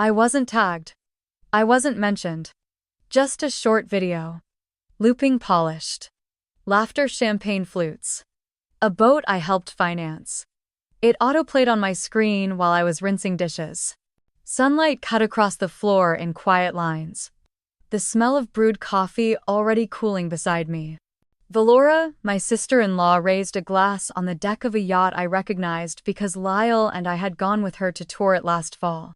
I wasn't tagged. I wasn't mentioned. Just a short video. Looping polished. Laughter champagne flutes. A boat I helped finance. It autoplayed on my screen while I was rinsing dishes. Sunlight cut across the floor in quiet lines. The smell of brewed coffee already cooling beside me. Valora, my sister-in-law, raised a glass on the deck of a yacht I recognized because Lyle and I had gone with her to tour it last fall.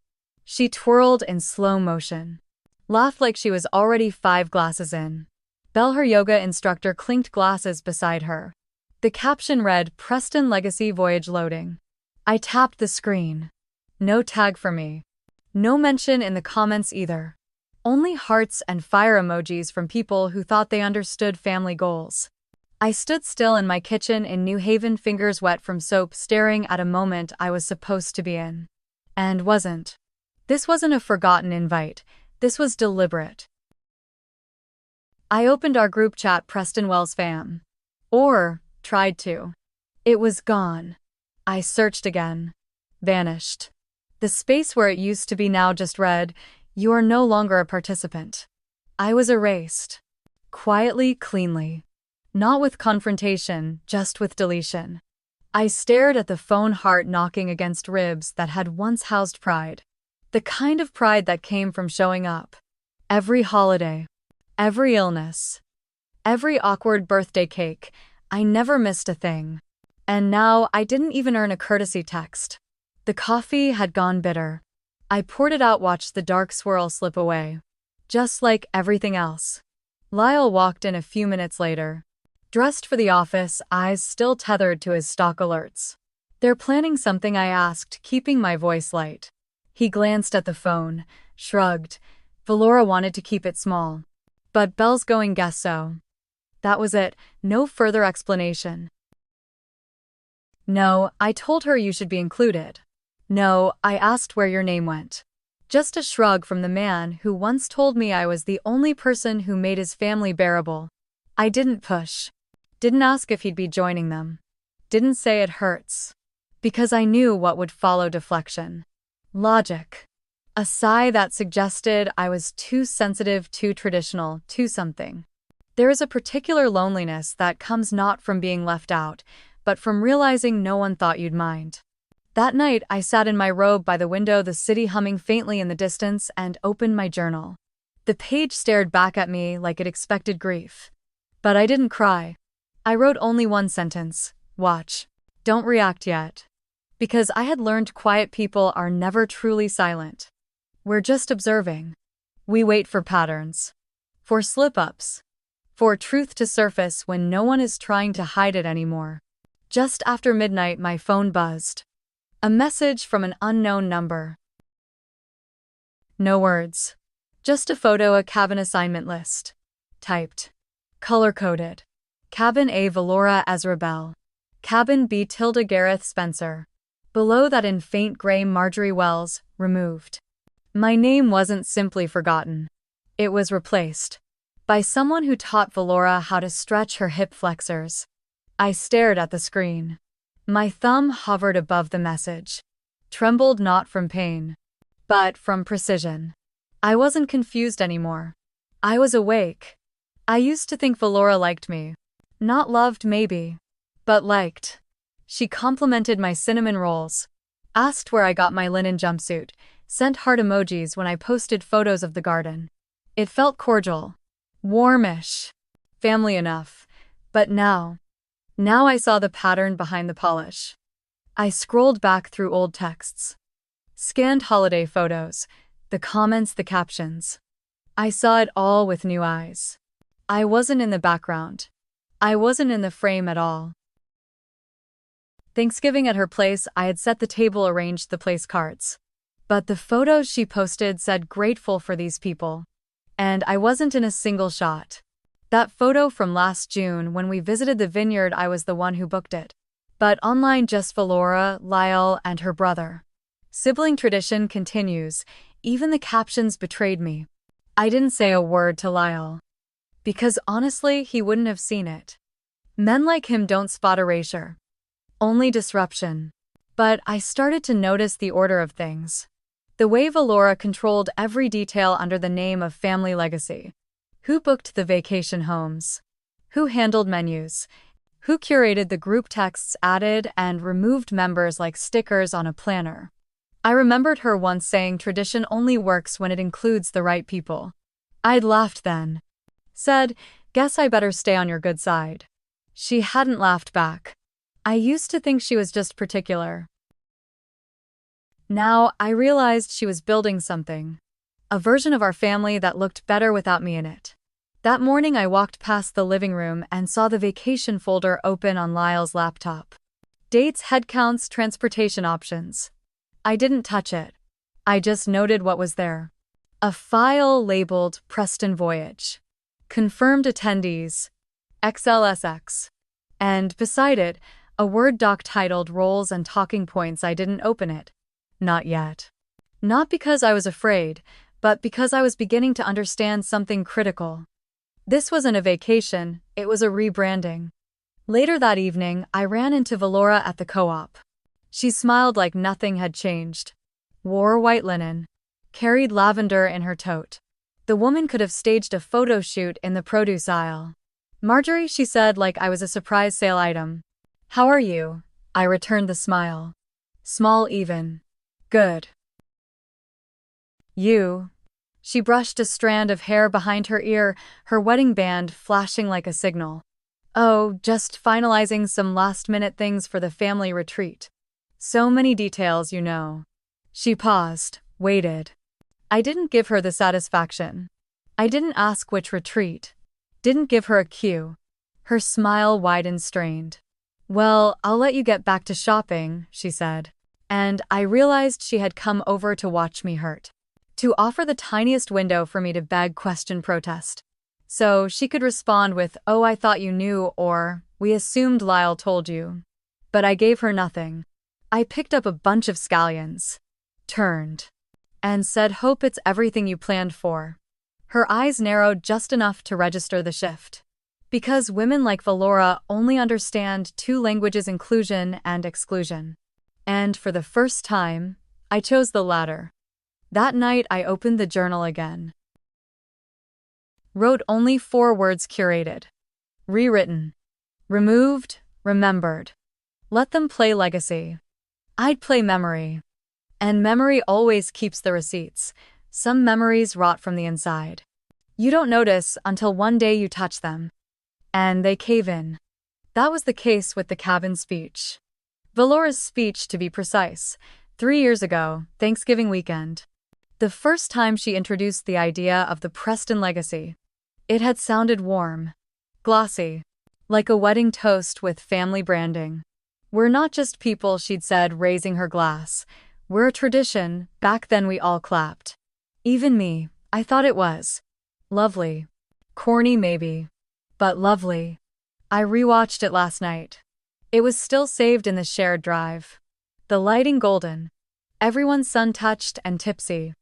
She twirled in slow motion. Laughed like she was already 5 glasses in. Belle, her yoga instructor, clinked glasses beside her. The caption read, "Preston Legacy Voyage Loading." I tapped the screen. No tag for me. No mention in the comments either. Only hearts and fire emojis from people who thought they understood family goals. I stood still in my kitchen in New Haven, fingers wet from soap, staring at a moment I was supposed to be in. And wasn't. This wasn't a forgotten invite. This was deliberate. I opened our group chat, Preston Wells fam. Or tried to. It was gone. I searched again. Vanished. The space where it used to be now just read, "You are no longer a participant." I was erased. Quietly, cleanly. Not with confrontation, just with deletion. I stared at the phone, heart knocking against ribs that had once housed pride. The kind of pride that came from showing up. Every holiday. Every illness. Every awkward birthday cake. I never missed a thing. And now I didn't even earn a courtesy text. The coffee had gone bitter. I poured it out, watched the dark swirl slip away. Just like everything else. Lyle walked in a few minutes later. Dressed for the office, eyes still tethered to his stock alerts. "They're planning something?" I asked, keeping my voice light. He glanced at the phone, shrugged. Valora wanted to keep it small. But Belle's going, guess so. That was it, no further explanation. "No, I told her you should be included." "No, I asked where your name went." Just a shrug from the man who once told me I was the only person who made his family bearable. I didn't push. Didn't ask if he'd be joining them. Didn't say it hurts. Because I knew what would follow: deflection. Logic. A sigh that suggested I was too sensitive, too traditional, too something. There is a particular loneliness that comes not from being left out, but from realizing no one thought you'd mind. That night, I sat in my robe by the window, the city humming faintly in the distance, and opened my journal. The page stared back at me like it expected grief. But I didn't cry. I wrote only one sentence: watch. Don't react yet. Because I had learned quiet people are never truly silent. We're just observing. We wait for patterns. For slip-ups. For truth to surface when no one is trying to hide it anymore. Just after midnight, my phone buzzed. A message from an unknown number. No words. Just a photo, a cabin assignment list. Typed. Color-coded. Cabin A, Valora Ezra Bell. Cabin B, Tilda Gareth Spencer. Below that, in faint gray, Marjorie Wells, removed. My name wasn't simply forgotten. It was replaced. By someone who taught Valora how to stretch her hip flexors. I stared at the screen. My thumb hovered above the message. Trembled not from pain, but from precision. I wasn't confused anymore. I was awake. I used to think Valora liked me. Not loved, maybe, but liked. She complimented my cinnamon rolls, asked where I got my linen jumpsuit, sent heart emojis when I posted photos of the garden. It felt cordial, warmish, family enough. But now I saw the pattern behind the polish. I scrolled back through old texts, scanned holiday photos, the comments, the captions. I saw it all with new eyes. I wasn't in the background. I wasn't in the frame at all. Thanksgiving at her place, I had set the table, arranged the place cards. But the photos she posted said grateful for these people. And I wasn't in a single shot. That photo from last June when we visited the vineyard, I was the one who booked it. But online, just Valora, Lyle, and her brother. Sibling tradition continues. Even the captions betrayed me. I didn't say a word to Lyle. Because honestly, he wouldn't have seen it. Men like him don't spot erasure. Only disruption. But I started to notice the order of things. The way Valora controlled every detail under the name of family legacy. Who booked the vacation homes? Who handled menus? Who curated the group texts added and removed members like stickers on a planner? I remembered her once saying tradition only works when it includes the right people. I'd laughed then. Said, "Guess I better stay on your good side." She hadn't laughed back. I used to think she was just particular. Now I realized she was building something. A version of our family that looked better without me in it. That morning I walked past the living room and saw the vacation folder open on Lyle's laptop. Dates, headcounts, transportation options. I didn't touch it. I just noted what was there. A file labeled Preston Voyage. Confirmed attendees. XLSX. And beside it, a Word doc titled Roles and Talking Points. I didn't open it. Not yet. Not because I was afraid, but because I was beginning to understand something critical. This wasn't a vacation, it was a rebranding. Later that evening, I ran into Valora at the co-op. She smiled like nothing had changed. Wore white linen. Carried lavender in her tote. The woman could have staged a photo shoot in the produce aisle. "Marjorie," she said like I was a surprise sale item. "How are you?" I returned the smile. Small even. "Good." "You?" She brushed a strand of hair behind her ear, her wedding band flashing like a signal. "Oh, just finalizing some last-minute things for the family retreat. So many details, you know." She paused, waited. I didn't give her the satisfaction. I didn't ask which retreat. Didn't give her a cue. Her smile widened strained. "Well, I'll let you get back to shopping," she said. And I realized she had come over to watch me hurt. To offer the tiniest window for me to beg, question, protest. So she could respond with, "Oh, I thought you knew," or, "We assumed Lyle told you." But I gave her nothing. I picked up a bunch of scallions. Turned. And said, "Hope it's everything you planned for." Her eyes narrowed just enough to register the shift. Because women like Valora only understand two languages: inclusion and exclusion. And for the first time, I chose the latter. That night I opened the journal again. Wrote only 4 words: curated. Rewritten. Removed, remembered. Let them play legacy. I'd play memory. And memory always keeps the receipts. Some memories rot from the inside. You don't notice until one day you touch them. And they cave in. That was the case with the cabin speech. Valora's speech, to be precise, 3 years ago, Thanksgiving weekend. The first time she introduced the idea of the Preston legacy. It had sounded warm. Glossy. Like a wedding toast with family branding. "We're not just people," she'd said, raising her glass. "We're a tradition." Back then we all clapped. Even me. I thought it was. Lovely. Corny maybe. But lovely. I rewatched it last night. It was still saved in the shared drive. The lighting golden. Everyone sun-touched and tipsy.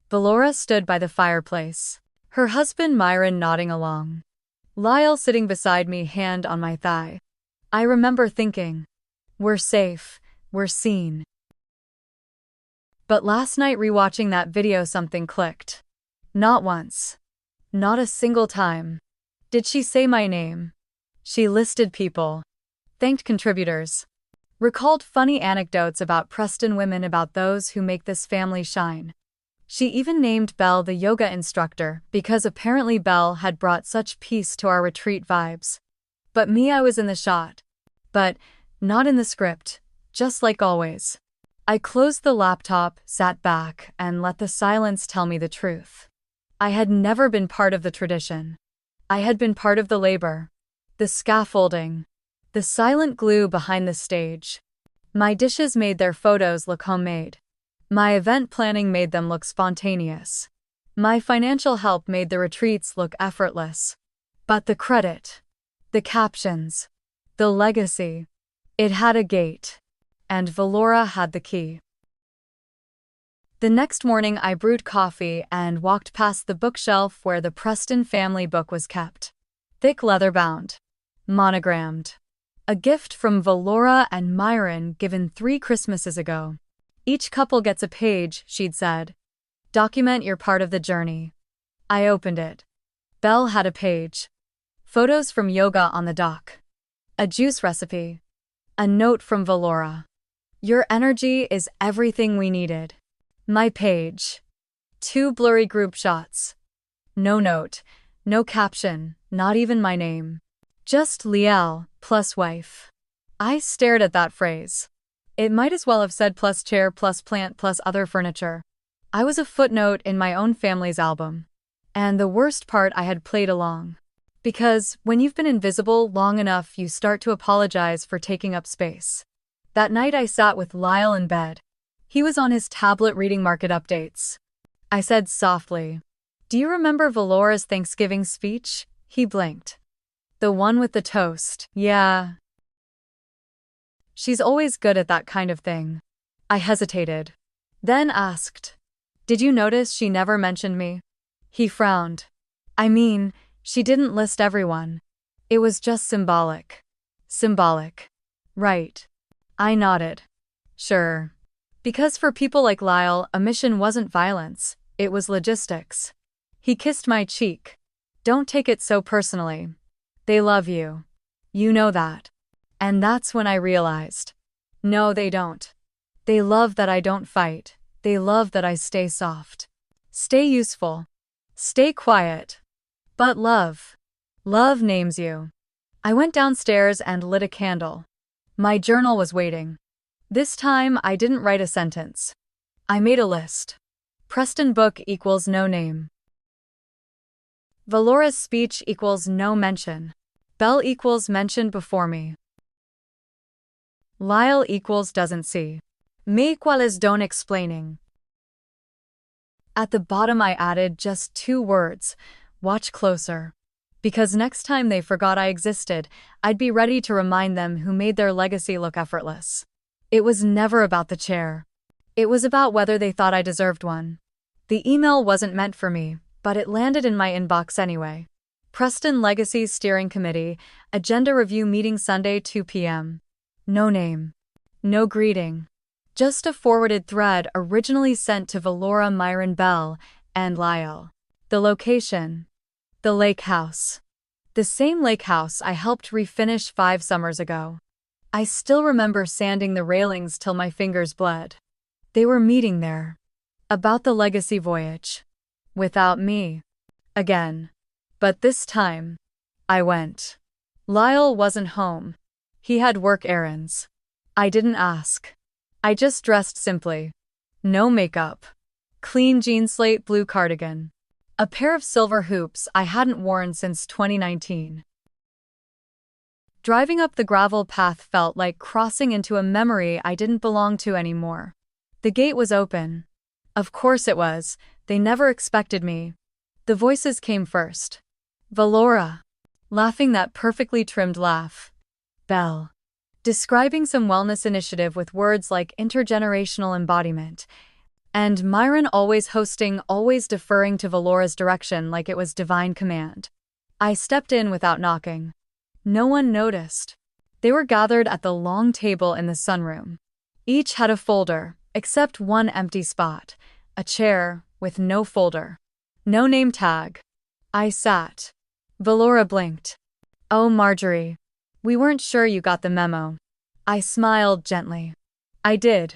Valora stood by the fireplace. Her husband Myron nodding along. Lyle sitting beside me, hand on my thigh. I remember thinking, we're safe, we're seen. But last night rewatching that video, something clicked. Not once. Not a single time. Did she say my name? She listed people. Thanked contributors. Recalled funny anecdotes about Preston women, about those who make this family shine. She even named Belle, the yoga instructor, because apparently Belle had brought such peace to our retreat vibes. But me, I was in the shot. But not in the script, just like always. I closed the laptop, sat back, and let the silence tell me the truth. I had never been part of the tradition. I had been part of the labor. The scaffolding. The silent glue behind the stage. My dishes made their photos look homemade. My event planning made them look spontaneous. My financial help made the retreats look effortless. But the credit, the captions, the legacy, it had a gate. And Valora had the key. The next morning I brewed coffee and walked past the bookshelf where the Preston family book was kept. Thick leather-bound. Monogrammed. A gift from Valora and Myron given 3 Christmases ago. Each couple gets a page, she'd said. Document your part of the journey. I opened it. Belle had a page. Photos from yoga on the dock. A juice recipe. A note from Valora. Your energy is everything we needed. My page. 2 blurry group shots. No note, no caption, not even my name. Just Liel, plus wife. I stared at that phrase. It might as well have said plus chair plus plant plus other furniture. I was a footnote in my own family's album. And the worst part, I had played along. Because when you've been invisible long enough, you start to apologize for taking up space. That night I sat with Lyle in bed. He was on his tablet reading market updates. I said softly, "Do you remember Valora's Thanksgiving speech?" He blinked. "The one with the toast." "Yeah. She's always good at that kind of thing." I hesitated. Then asked, "Did you notice she never mentioned me?" He frowned. "I mean, she didn't list everyone. It was just symbolic." "Symbolic. Right." I nodded. "Sure. Because for people like Lyle, a mission wasn't violence, it was logistics." He kissed my cheek. "Don't take it so personally. They love you. You know that." And that's when I realized. No, they don't. They love that I don't fight. They love that I stay soft. Stay useful. Stay quiet. But love. Love names you. I went downstairs and lit a candle. My journal was waiting. This time I didn't write a sentence. I made a list. Preston book equals no name. Valora's speech equals no mention. Belle equals mentioned before me. Lyle equals doesn't see. Me equals don't explaining. At the bottom I added just 2 words, watch closer. Because next time they forgot I existed, I'd be ready to remind them who made their legacy look effortless. It was never about the chair. It was about whether they thought I deserved one. The email wasn't meant for me, but it landed in my inbox anyway. Preston Legacy Steering Committee, Agenda Review Meeting Sunday 2 p.m. No name. No greeting. Just a forwarded thread originally sent to Valora, Myron, Bell, and Lyle. The location. The lake house. The same lake house I helped refinish 5 summers ago. I still remember sanding the railings till my fingers bled. They were meeting there. About the legacy voyage. Without me. Again. But this time, I went. Lyle wasn't home. He had work errands. I didn't ask. I just dressed simply. No makeup. Clean jean slate blue cardigan. A pair of silver hoops I hadn't worn since 2019. Driving up the gravel path felt like crossing into a memory I didn't belong to anymore. The gate was open. Of course it was. They never expected me. The voices came first. Valora. Laughing that perfectly trimmed laugh. Belle. Describing some wellness initiative with words like intergenerational embodiment. And Myron always hosting, always deferring to Valora's direction like it was divine command. I stepped in without knocking. No one noticed. They were gathered at the long table in the sunroom. Each had a folder, except one empty spot. A chair, with no folder. No name tag. I sat. Valora blinked. "Oh, Marjorie. We weren't sure you got the memo." I smiled gently. I did.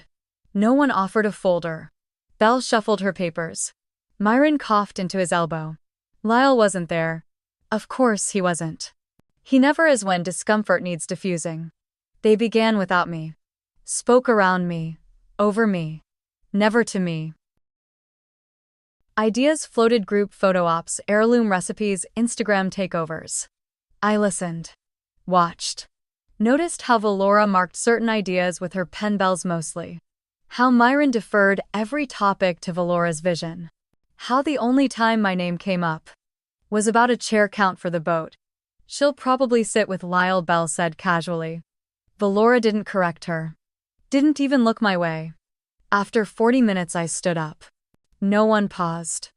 No one offered a folder. Belle shuffled her papers. Myron coughed into his elbow. Lyle wasn't there. Of course he wasn't. He never is when discomfort needs diffusing. They began without me. Spoke around me. Over me. Never to me. Ideas floated: group photo ops, heirloom recipes, Instagram takeovers. I listened. Watched. Noticed how Valora marked certain ideas with her pen bells mostly. How Myron deferred every topic to Valora's vision. How the only time my name came up was about a chair count for the boat. "She'll probably sit with Lyle," Belle said casually. Valora didn't correct her. Didn't even look my way. After 40 minutes I stood up. No one paused.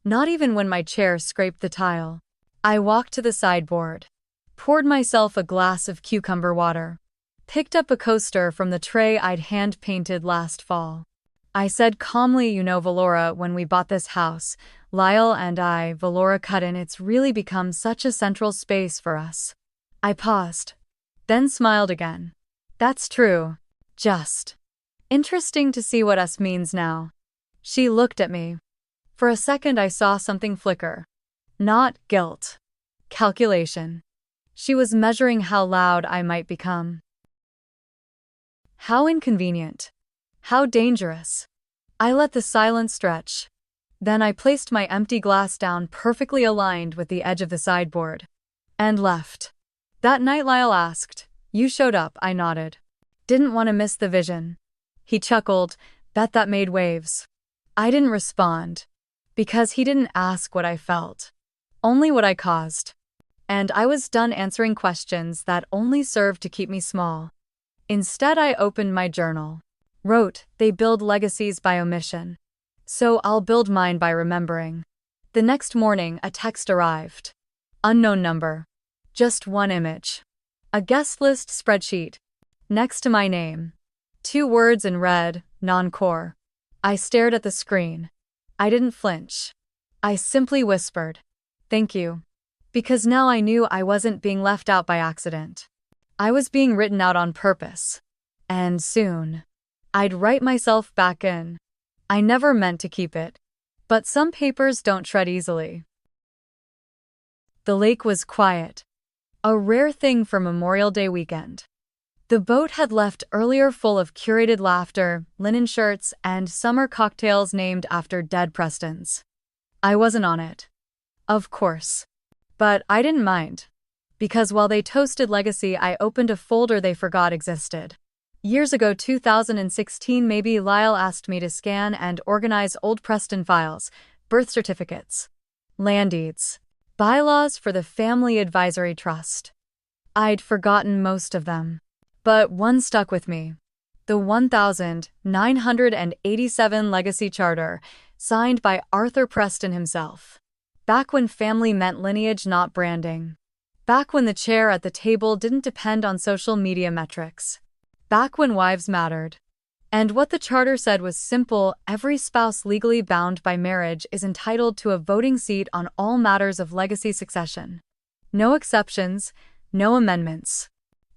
Not even when my chair scraped the tile. I walked to the sideboard. Poured myself a glass of cucumber water. Picked up a coaster from the tray I'd hand-painted last fall. I said calmly, you know, Valora, when we bought this house, Lyle and I, Valora cut in, it's really become such a central space for us. I paused, then smiled again. That's true. Just interesting to see what us means now. She looked at me. For a second I saw something flicker. Not guilt. Calculation. She was measuring how loud I might become. How inconvenient. How dangerous. I let the silence stretch. Then I placed my empty glass down perfectly aligned with the edge of the sideboard. And left. That night Lyle asked, "You showed up," I nodded. Didn't want to miss the vision. He chuckled, bet that made waves. I didn't respond. Because he didn't ask what I felt. Only what I caused. And I was done answering questions that only served to keep me small. Instead I opened my journal. Wrote, they build legacies by omission. So I'll build mine by remembering. The next morning a text arrived. Unknown number. Just one image. A guest list spreadsheet. Next to my name. 2 words in red, non-core. I stared at the screen. I didn't flinch. I simply whispered, "Thank you." Because now I knew I wasn't being left out by accident. I was being written out on purpose. And soon, I'd write myself back in. I never meant to keep it. But some papers don't shred easily. The lake was quiet. A rare thing for Memorial Day weekend. The boat had left earlier full of curated laughter, linen shirts, and summer cocktails named after dead Prestons. I wasn't on it. Of course. But I didn't mind. Because while they toasted legacy, I opened a folder they forgot existed. Years ago, 2016 maybe, Lyle asked me to scan and organize old Preston files, birth certificates, land deeds, bylaws for the Family Advisory Trust. I'd forgotten most of them. But one stuck with me. The 1987 Legacy Charter, signed by Arthur Preston himself. Back when family meant lineage, not branding. Back when the chair at the table didn't depend on social media metrics. Back when wives mattered. And what the charter said was simple: every spouse legally bound by marriage is entitled to a voting seat on all matters of legacy succession. No exceptions, no amendments.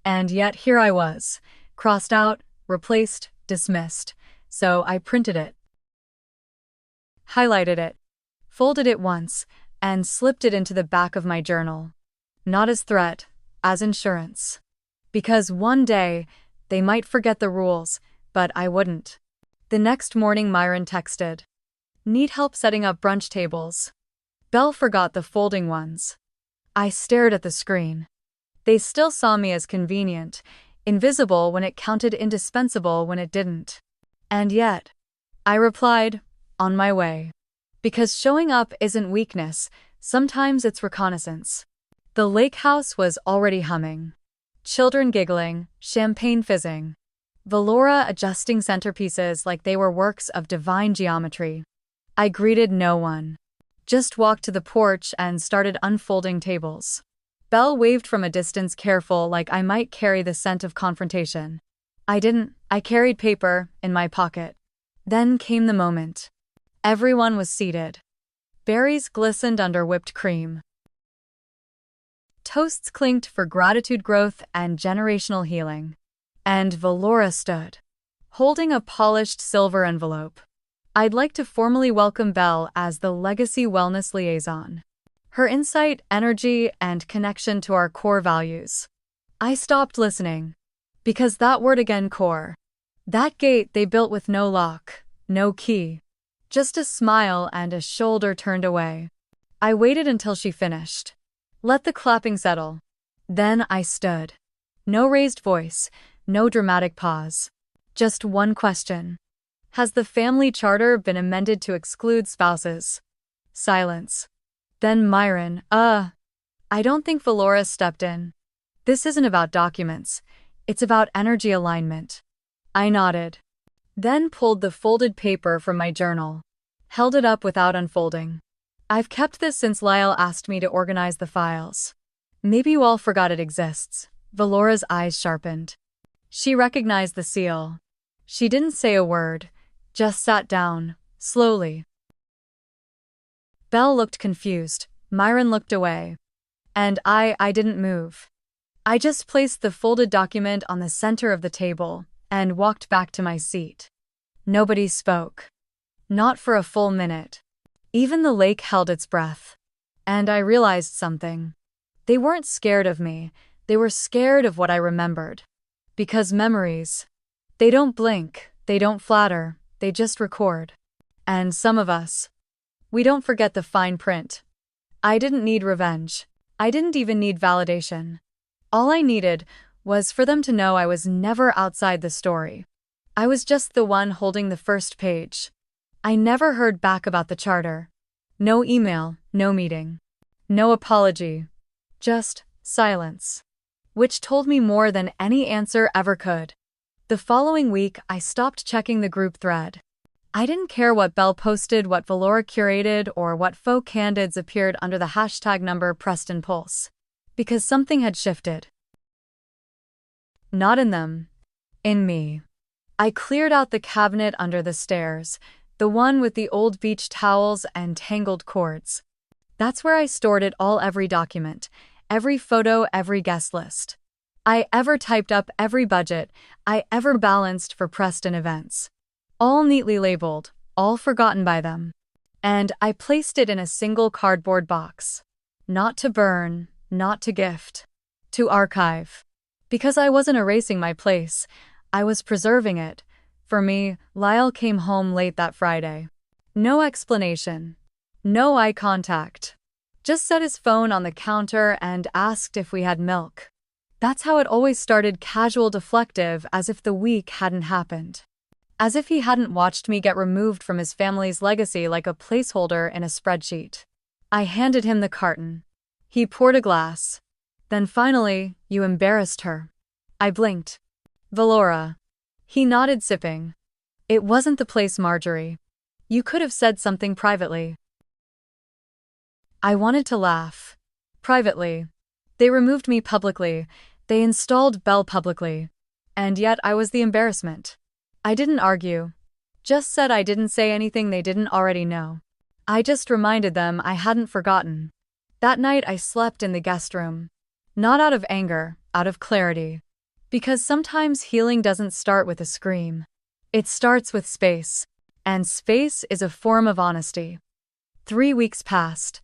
And yet here I was, crossed out, replaced, dismissed. So I printed it, highlighted it, folded it once, and slipped it into the back of my journal. Not as threat, as insurance. Because one day, they might forget the rules, but I wouldn't. The next morning Myron texted. Need help setting up brunch tables. Belle forgot the folding ones. I stared at the screen. They still saw me as convenient, invisible when it counted, indispensable when it didn't. And yet, I replied, on my way. Because showing up isn't weakness, sometimes it's reconnaissance. The lake house was already humming. Children giggling, champagne fizzing. Valora adjusting centerpieces like they were works of divine geometry. I greeted no one. Just walked to the porch and started unfolding tables. Belle waved from a distance, careful, like I might carry the scent of confrontation. I didn't. I carried paper in my pocket. Then came the moment. Everyone was seated. Berries glistened under whipped cream. Toasts clinked for gratitude, growth, and generational healing. And Valora stood, holding a polished silver envelope. I'd like to formally welcome Belle as the Legacy Wellness Liaison. Her insight, energy, and connection to our core values. I stopped listening. Because that word again, core. That gate they built with no lock, no key. Just a smile and a shoulder turned away. I waited until she finished. Let the clapping settle. Then I stood. No raised voice, no dramatic pause. Just one question. Has the family charter been amended to exclude spouses? Silence. Then Myron, I don't think Valora stepped in. This isn't about documents. It's about energy alignment. I nodded. Then pulled the folded paper from my journal. Held it up without unfolding. I've kept this since Lyle asked me to organize the files. Maybe you all forgot it exists. Valora's eyes sharpened. She recognized the seal. She didn't say a word, Just sat down, slowly. Belle looked confused, Myron looked away. And I didn't move. I just placed the folded document on the center of the table and walked back to my seat. Nobody spoke. Not for a full minute. Even the lake held its breath. And I realized something. They weren't scared of me, they were scared of what I remembered. Because memories, they don't blink, they don't flatter, they just record. And some of us, we don't forget the fine print. I didn't need revenge. I didn't even need validation. All I needed was for them to know I was never outside the story. I was just the one holding the first page. I never heard back about the charter. No email, no meeting. No apology. Just silence. Which told me more than any answer ever could. The following week, I stopped checking the group thread. I didn't care what Belle posted, what Valora curated, or what faux candids appeared under the hashtag number Preston Pulse. Because something had shifted. Not in them. In me. I cleared out the cabinet under the stairs, the one with the old beach towels and tangled cords. That's where I stored it all, every document, every photo, every guest list. I ever typed up, every budget I ever balanced for Preston events. All neatly labeled, all forgotten by them. And I placed it in a single cardboard box. Not to burn, not to gift. To archive. Because I wasn't erasing my place, I was preserving it. For me, Lyle came home late that Friday. No explanation. No eye contact. Just set his phone on the counter and asked if we had milk. That's how it always started, casual, deflective, as if the week hadn't happened. As if he hadn't watched me get removed from his family's legacy like a placeholder in a spreadsheet. I handed him the carton. He poured a glass. Then finally, "You embarrassed her." I blinked. "Valora." He nodded, sipping. "It wasn't the place, Marjorie. You could have said something privately." I wanted to laugh. Privately. They removed me publicly. They installed Belle publicly. And yet I was the embarrassment. I didn't argue. Just said I didn't say anything they didn't already know. I just reminded them I hadn't forgotten. That night I slept in the guest room. Not out of anger, out of clarity. Because sometimes healing doesn't start with a scream. It starts with space. And space is a form of honesty. 3 weeks passed.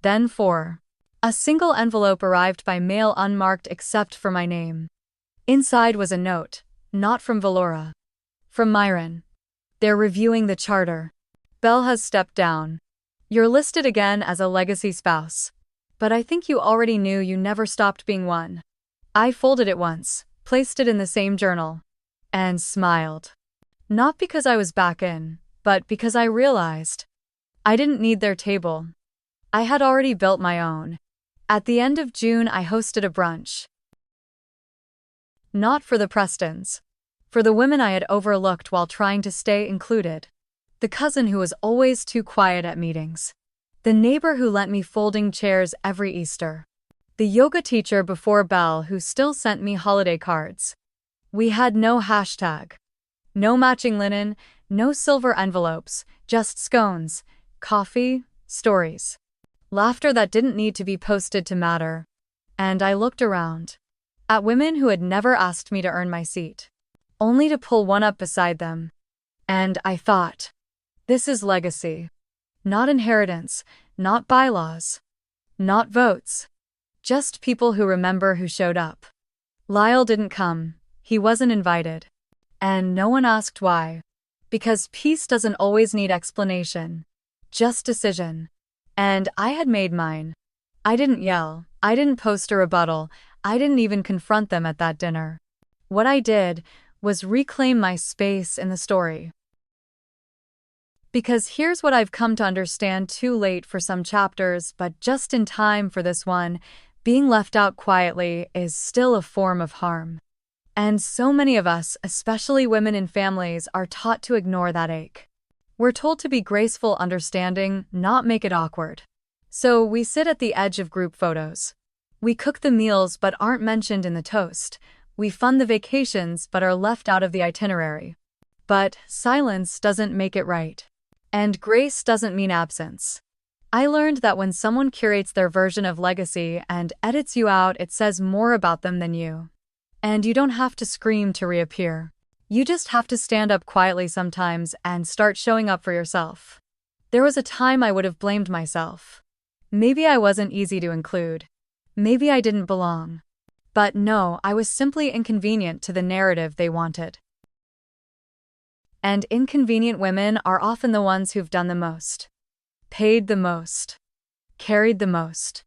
Then 4. A single envelope arrived by mail, unmarked except for my name. Inside was a note, not from Valora. From Myron. "They're reviewing the charter. Belle has stepped down. You're listed again as a legacy spouse. But I think you already knew you never stopped being one." I folded it once, placed it in the same journal, and smiled. Not because I was back in, but because I realized I didn't need their table. I had already built my own. At the end of June, I hosted a brunch. Not for the Prestons. For the women I had overlooked while trying to stay included. The cousin who was always too quiet at meetings. The neighbor who lent me folding chairs every Easter. The yoga teacher before Belle who still sent me holiday cards. We had no hashtag. No matching linen, no silver envelopes, just scones, coffee, stories. Laughter that didn't need to be posted to matter. And I looked around. At women who had never asked me to earn my seat. Only to pull one up beside them. And I thought, this is legacy. Not inheritance, not bylaws. Not votes. Just people who remember who showed up. Lyle didn't come. He wasn't invited. And no one asked why. Because peace doesn't always need explanation. Just decision. And I had made mine. I didn't yell. I didn't post a rebuttal. I didn't even confront them at that dinner. What I did was reclaim my space in the story. Because here's what I've come to understand, too late for some chapters, but just in time for this one, being left out quietly is still a form of harm. And so many of us, especially women in families, are taught to ignore that ache. We're told to be graceful, understanding, not make it awkward. So we sit at the edge of group photos. We cook the meals but aren't mentioned in the toast. We fund the vacations but are left out of the itinerary. But silence doesn't make it right. And grace doesn't mean absence. I learned that when someone curates their version of legacy and edits you out, it says more about them than you. And you don't have to scream to reappear. You just have to stand up quietly sometimes and start showing up for yourself. There was a time I would have blamed myself. Maybe I wasn't easy to include. Maybe I didn't belong. But no, I was simply inconvenient to the narrative they wanted. And inconvenient women are often the ones who've done the most, paid the most, carried the most.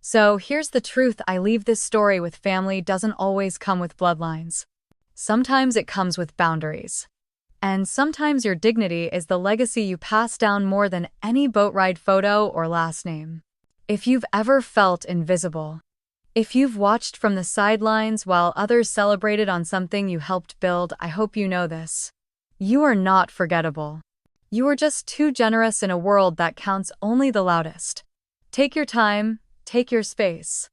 So here's the truth: I leave this story with family doesn't always come with bloodlines. Sometimes it comes with boundaries. And sometimes your dignity is the legacy you pass down more than any boat ride photo or last name. If you've ever felt invisible, if you've watched from the sidelines while others celebrated on something you helped build, I hope you know this. You are not forgettable. You are just too generous in a world that counts only the loudest. Take your time, take your space.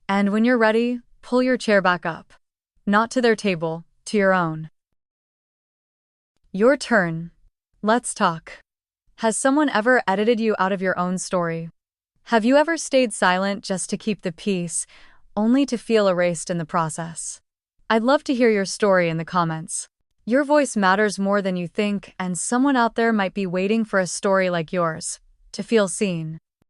And when you're ready, pull your chair back up. Not to their table, to your own. Your turn. Let's talk. Has someone ever edited you out of your own story? Have you ever stayed silent just to keep the peace, only to feel erased in the process? I'd love to hear your story in the comments. Your voice matters more than you think, and someone out there might be waiting for a story like yours to feel seen.